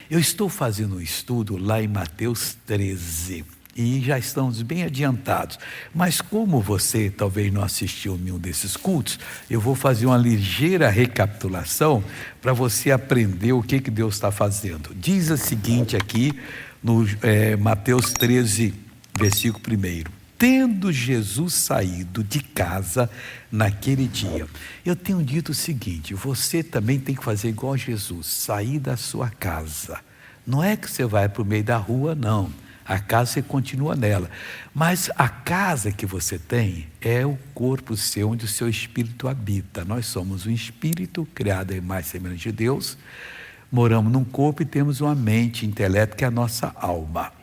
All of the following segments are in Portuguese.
Eu estou fazendo um estudo lá em Mateus 13 e já estamos bem adiantados. Mas como você talvez não assistiu nenhum desses cultos, eu vou fazer uma ligeira recapitulação para você aprender o que Deus está fazendo. Diz o seguinte aqui no Mateus 13, versículo 1. Tendo Jesus saído de casa naquele dia. Eu tenho dito o seguinte: você também tem que fazer igual a Jesus, sair da sua casa. Não é que você vai para o meio da rua, não. A casa você continua nela. Mas a casa que você tem é o corpo seu, onde o seu espírito habita. Nós somos um espírito criado à imagem e semelhança de Deus. Moramos num corpo e temos uma mente, intelecto, que é a nossa alma.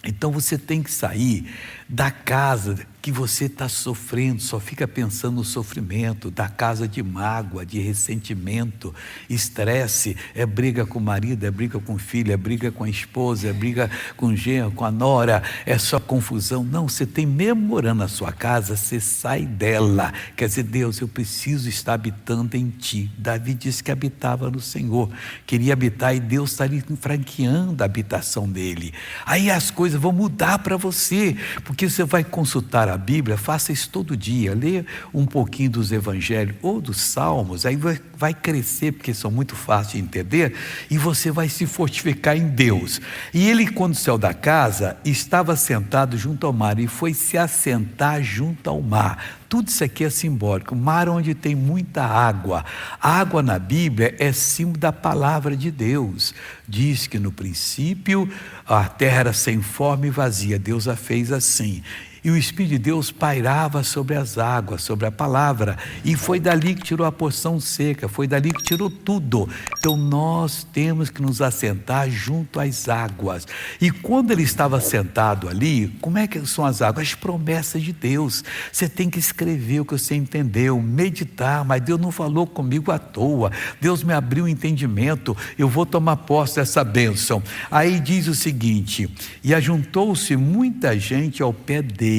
Então você tem que sair da casa que você está sofrendo, só fica pensando no sofrimento, da casa de mágoa, de ressentimento, estresse, é briga com o marido, é briga com o filho, é briga com a esposa, é briga com o genro, com a nora, é só confusão. Não, você tem mesmo morando na sua casa, você sai dela. Quer dizer, Deus, eu preciso estar habitando em ti. Davi disse que habitava no Senhor, queria habitar e Deus está ali franqueando a habitação dele. Aí as coisas vão mudar para você, porque você vai consultar a Bíblia, faça isso todo dia, lê um pouquinho dos evangelhos ou dos salmos, aí vai crescer, porque são muito fáceis de entender, e você vai se fortificar em Deus. E ele, quando saiu da casa, estava sentado junto ao mar, e foi se assentar junto ao mar. Tudo isso aqui é simbólico. Mar onde tem muita água. A água na Bíblia é símbolo da palavra de Deus. Diz que no princípio a terra era sem forma e vazia, Deus a fez assim. E o Espírito de Deus pairava sobre as águas, sobre a palavra, e foi dali que tirou a porção seca, foi dali que tirou tudo. Então nós temos que nos assentar junto às águas. E quando ele estava sentado ali, como é que são as águas? As promessas de Deus. Você tem que escrever o que você entendeu, meditar, mas Deus não falou comigo à toa, Deus me abriu o entendimento, eu vou tomar posse dessa bênção. Aí diz o seguinte: e ajuntou-se muita gente ao pé dele.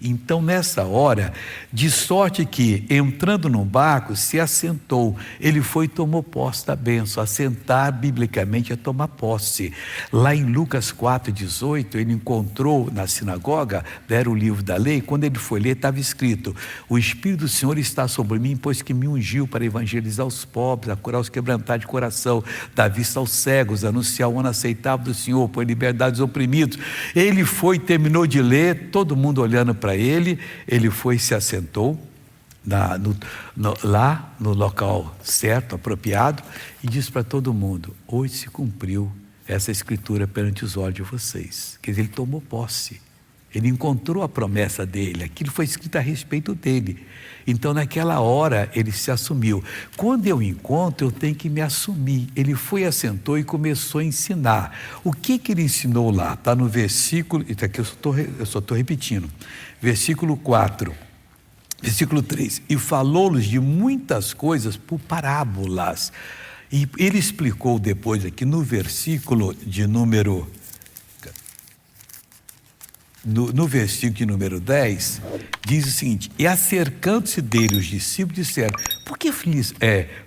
Então nessa hora, de sorte que entrando num barco, se assentou. Ele foi e tomou posse da bênção. Assentar biblicamente é tomar posse. Lá em Lucas 4,18, ele encontrou na sinagoga, deram o livro da lei. Quando ele foi ler, estava escrito: o Espírito do Senhor está sobre mim, pois que me ungiu para evangelizar os pobres, a curar os quebrantados de coração, dar vista aos cegos, anunciar o ano aceitável do Senhor, pôr liberdade aos oprimidos. Ele foi, terminou de ler, todo mundo olhando para ele, ele foi e se assentou lá no local certo, apropriado, e disse para todo mundo: hoje se cumpriu essa escritura perante os olhos de vocês. Quer dizer, ele tomou posse, ele encontrou a promessa dele, aquilo foi escrito a respeito dele. Então naquela hora ele se assumiu. Quando eu encontro, eu tenho que me assumir. Ele foi, assentou e começou a ensinar. O que ele ensinou lá? Está no versículo, isso aqui eu só estou repetindo, versículo 4, versículo 3, e falou-lhes de muitas coisas por parábolas. E ele explicou depois aqui no versículo de número no versículo de número 10, diz o seguinte: e acercando-se dele os discípulos disseram: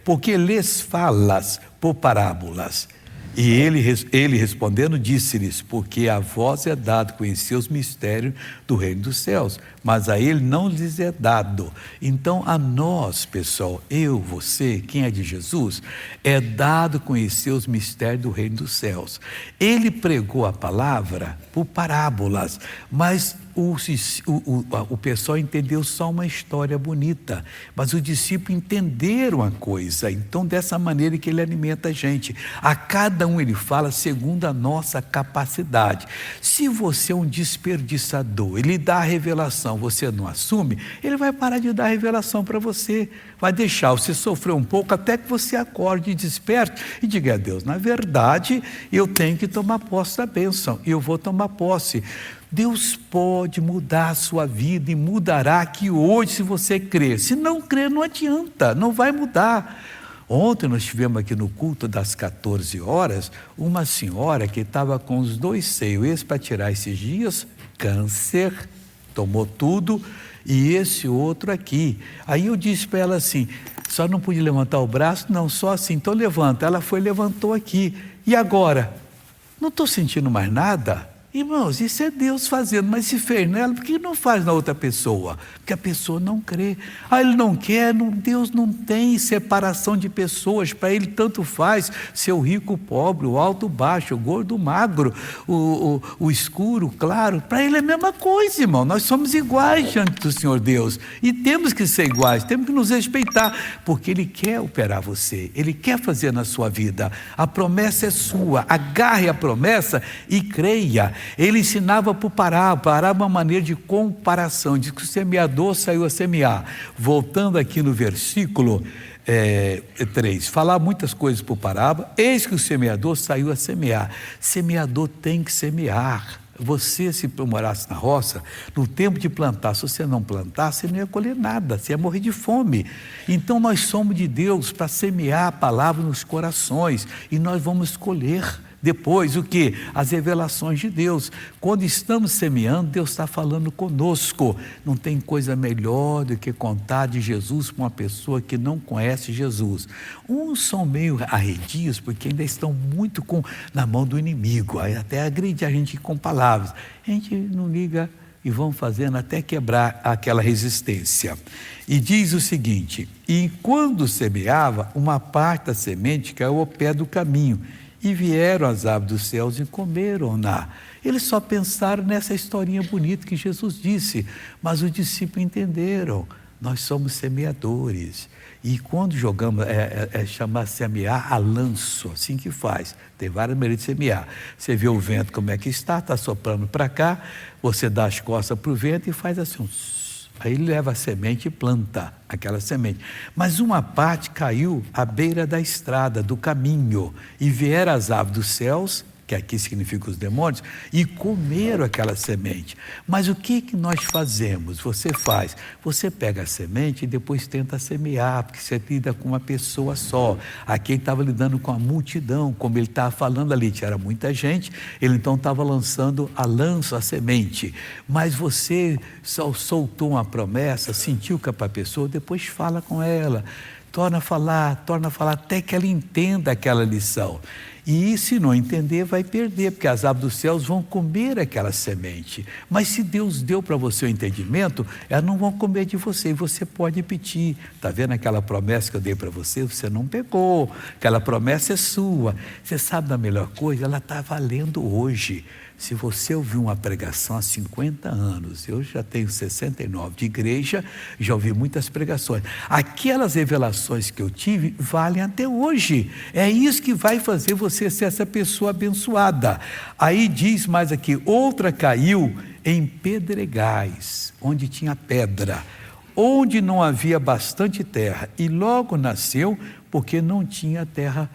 porque lhes falas por parábolas? E ele respondendo disse-lhes: porque a vós é dado conhecer os mistérios do reino dos céus, mas a ele não lhes é dado. Então a nós, pessoal, eu, você, quem é de Jesus, é dado conhecer os mistérios do reino dos céus. Ele pregou a palavra por parábolas, mas o pessoal entendeu só uma história bonita, mas os discípulos entenderam a coisa. Então dessa maneira que ele alimenta a gente. A cada um ele fala segundo a nossa capacidade. Se você é um desperdiçador, ele dá a revelação, você não assume, ele vai parar de dar a revelação para você, vai deixar você sofrer um pouco até que você acorde desperto e diga a Deus: na verdade eu tenho que tomar posse da bênção, e eu vou tomar posse. Deus pode mudar a sua vida e mudará aqui hoje se você crer. Se não crer, não adianta, não vai mudar. Ontem nós tivemos aqui no culto das 14 horas, uma senhora que estava com os 2 seios, esse para tirar esses dias, câncer, tomou tudo, e esse outro aqui. Aí eu disse para ela assim: só não pude levantar o braço? Não, só assim. Então levanta. Ela foi, levantou aqui. E agora? Não estou sentindo mais nada? Irmãos, isso é Deus fazendo, mas se fez nela, por que não faz na outra pessoa? Porque a pessoa não crê. Ele não quer, Deus não tem separação de pessoas, para Ele tanto faz ser o rico, o pobre, o alto, o baixo, o gordo, o magro, o escuro, o claro, para Ele é a mesma coisa, irmão. Nós somos iguais diante do Senhor Deus, e temos que ser iguais, temos que nos respeitar, porque Ele quer operar você, Ele quer fazer na sua vida. A promessa é sua, agarre a promessa e creia. Ele ensinava por parábola, uma maneira de comparação, diz que o semeador saiu a semear. Voltando aqui no versículo 3, falar muitas coisas por parábola, eis que o semeador saiu a semear. Semeador tem que semear. Você, se morasse na roça, no tempo de plantar, se você não plantar, você não ia colher nada, você ia morrer de fome. Então nós somos de Deus para semear a palavra nos corações, e nós vamos colher depois o que? As revelações de Deus. Quando estamos semeando, Deus está falando conosco. Não tem coisa melhor do que contar de Jesus para uma pessoa que não conhece Jesus. Uns são meio arredios, porque ainda estão muito na mão do inimigo, aí até agride a gente com palavras. A gente não liga e vão fazendo até quebrar aquela resistência. E diz o seguinte: e quando semeava, uma parte da semente caiu ao pé do caminho, e vieram as aves dos céus e comeram-na. Eles só pensaram nessa historinha bonita que Jesus disse, mas os discípulos entenderam. Nós somos semeadores. E quando jogamos, chamar semear a lanço, assim que faz. Tem várias maneiras de semear. Você vê o vento como é que está soprando para cá, você dá as costas para o vento e faz assim, aí ele leva a semente e planta aquela semente. Mas uma parte caiu à beira da estrada, do caminho, e vieram as aves dos céus, que aqui significa os demônios, e comeram aquela semente. Mas o que nós fazemos? Você pega a semente e depois tenta semear, porque você lida com uma pessoa só. Aqui ele estava lidando com a multidão, como ele estava falando ali, tinha muita gente, ele então estava lançando a semente. Mas você só soltou uma promessa, sentiu que é para a pessoa, depois fala com ela, torna a falar, até que ela entenda aquela lição. E se não entender, vai perder, porque as aves dos céus vão comer aquela semente. Mas se Deus deu para você o entendimento, elas não vão comer de você, e você pode repetir. Está vendo aquela promessa que eu dei para você? Você não pegou, aquela promessa é sua. Você sabe da melhor coisa? Ela está valendo hoje. Se você ouviu uma pregação há 50 anos, eu já tenho 69 de igreja, já ouvi muitas pregações. Aquelas revelações que eu tive valem até hoje. É isso que vai fazer você ser essa pessoa abençoada. Aí diz mais aqui, outra caiu em pedregais, onde tinha pedra, onde não havia bastante terra, e logo nasceu, porque não tinha terra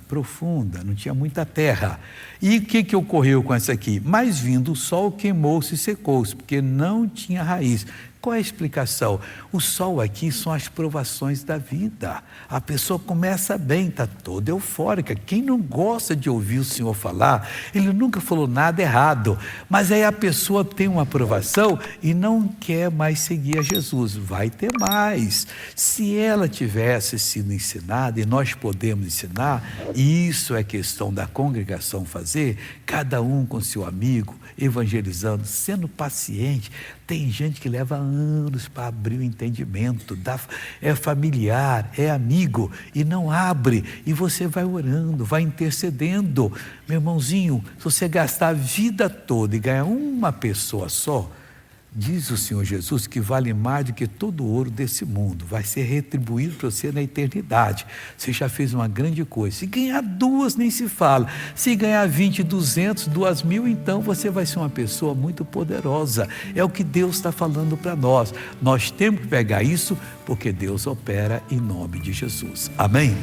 profunda, não tinha muita terra. E o que ocorreu com essa aqui? Mas vindo o sol, queimou-se e secou-se, porque não tinha raiz. Qual é a explicação? O sol aqui são as provações da vida. A pessoa começa bem, está toda eufórica. Quem não gosta de ouvir o Senhor falar, Ele nunca falou nada errado. Mas aí a pessoa tem uma aprovação e não quer mais seguir a Jesus. Vai ter mais. Se ela tivesse sido ensinada, e nós podemos ensinar, e isso é questão da congregação fazer, cada um com seu amigo, evangelizando, sendo paciente. Tem gente que leva anos para abrir o entendimento, é familiar, é amigo, e não abre, e você vai orando, vai intercedendo. Meu irmãozinho, se você gastar a vida toda e ganhar uma pessoa só, diz o Senhor Jesus que vale mais do que todo o ouro desse mundo, vai ser retribuído para você na eternidade. Você já fez uma grande coisa. Se ganhar 2, nem se fala. Se ganhar 20, 200, 2.000, então você vai ser uma pessoa muito poderosa. É o que Deus está falando para nós. Nós temos que pegar isso, porque Deus opera em nome de Jesus. Amém?